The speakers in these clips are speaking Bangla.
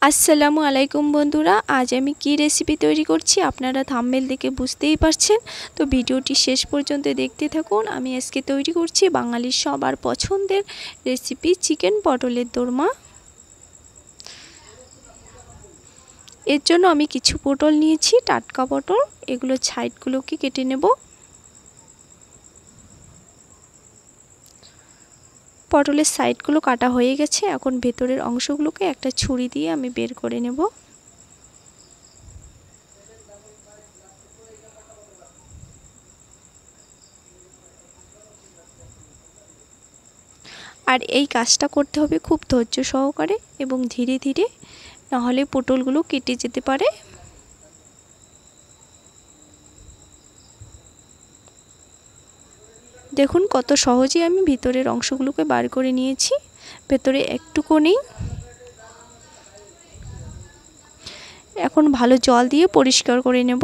আসসালামু আলাইকুম বন্ধুরা, আজ আমি কি রেসিপি তৈরি করছি আপনারা থাম্বনেল দেখে বুঝতেই পারছেন। তো ভিডিওটি শেষ পর্যন্ত দেখতে থাকুন। আমি আজকে তৈরি করছি বাঙালির সবার পছন্দের রেসিপি চিকেন পটলের দোরমা। এর জন্য আমি কিছু পটল নিয়েছি, টাটকা পটল। এগুলো সাইডগুলোকে কেটে নেব। পটলের সাইডগুলো কাটা হয়ে গেছে। এখন ভেতরের অংশগুলোকে একটা ছুরি দিয়ে আমি বের করে নেব। আর এই কাজটা করতে হবে খুব ধৈর্য সহকারে এবং ধীরে ধীরে, নাহলে পটলগুলো কেটে যেতে পারে। দেখুন কত সহজে আমি ভিতরের অংশগুলোকে বার করে নিয়েছি, ভেতরে একটুকু নেই। এখন ভালো জল দিয়ে পরিষ্কার করে নেব।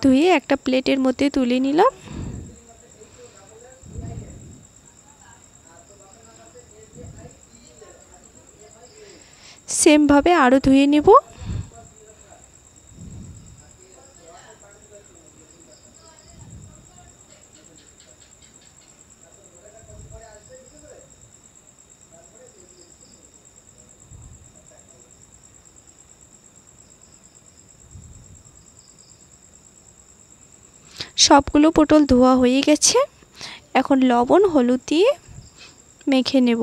ধুয়ে একটা প্লেটের মধ্যে তুলে নিলাম। সেম ভাবে আরো ধুয়ে নেব। সবগুলো পটল ধোয়া হয়ে গেছে। এখন লবণ হলুদ দিয়ে মেখে নেব।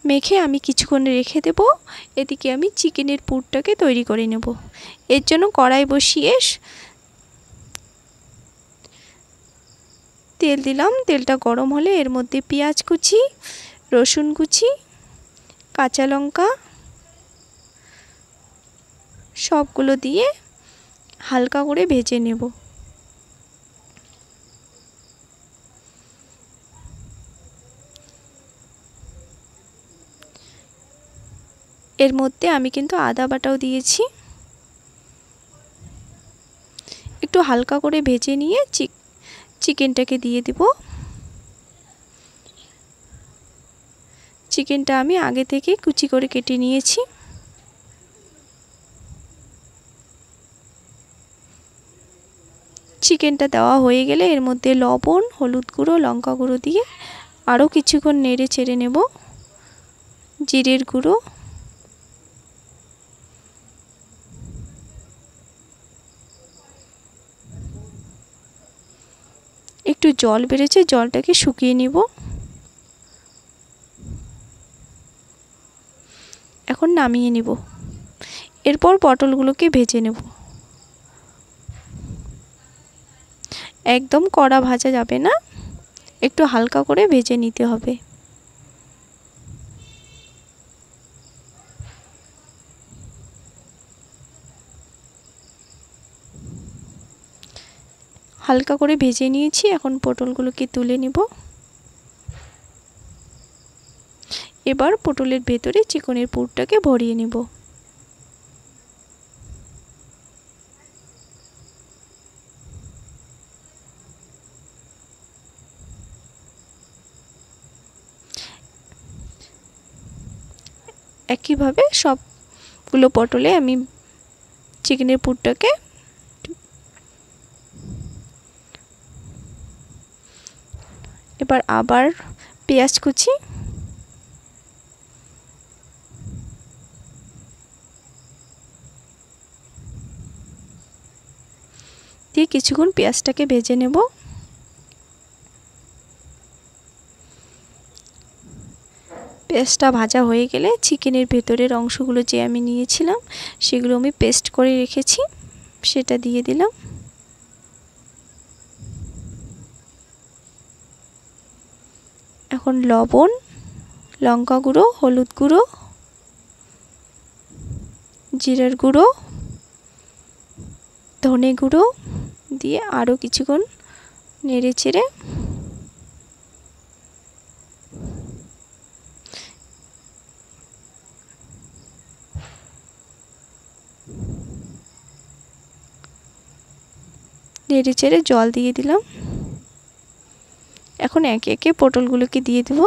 মেখে আমি কিছুক্ষণ রেখে দেব। এদিকে আমি চিকেনের পুরটাকে তৈরি করে নেব। এর জন্য কড়াই বসিয়ে তেল দিলাম। তেলটা গরম হলে এর মধ্যে পেঁয়াজ কুচি, রসুন কুচি, কাঁচা লঙ্কা সবগুলো দিয়ে হালকা করে ভেজে নেব। এর মধ্যে আমি কিন্তু আদা বাটাও দিয়েছি। একটু হালকা করে ভেজে নিয়ে চিকেনটাকে দিয়ে দিব। চিকেনটা আমি আগে থেকে কুচি করে কেটে নিয়েছি। চিকেনটা দেওয়া হয়ে গেলে এর মধ্যে লবণ, হলুদ গুঁড়ো, লঙ্কা গুঁড়ো দিয়ে আরও কিছুক্ষণ নেড়ে চেড়ে নেব। জিরের গুঁড়ো, একটু জল বেড়েছে, জলটাকে শুকিয়ে নিব। এখন নামিয়ে নিব। এরপর পটলগুলোকে ভেজে নেব। একদম কড়া ভাজা যাবে না, একটু হালকা করে ভেজে নিতে হবে। হালকা করে ভেজে নিয়েছি। এখন পটলগুলোকে তুলে নিব। এবার পটলের ভেতরে চিকেনের পুরটাকে ভরিয়ে নিব। একইভাবে সবগুলো পটলে আমি চিকেনের পুরটাকে এবার আবার পেঁয়াজ কুচি, দিয়ে কিছুক্ষণ পেঁয়াজটাকে ভেজে নেব। পেস্টটা ভাজা হয়ে গেলে চিকেনের ভেতরের অংশগুলো যে আমি নিয়েছিলাম সেগুলো আমি পেস্ট করে রেখেছি সেটা দিয়ে দিলাম। এখন লবণ, লঙ্কা গুঁড়ো, হলুদ গুঁড়ো, জিরার গুঁড়ো, ধনে গুঁড়ো দিয়ে আরও কিছুক্ষণ নেড়ে চেড়ে জল দিয়ে দিলাম। এখন একে একে পটলগুলোকে দিয়ে দেব।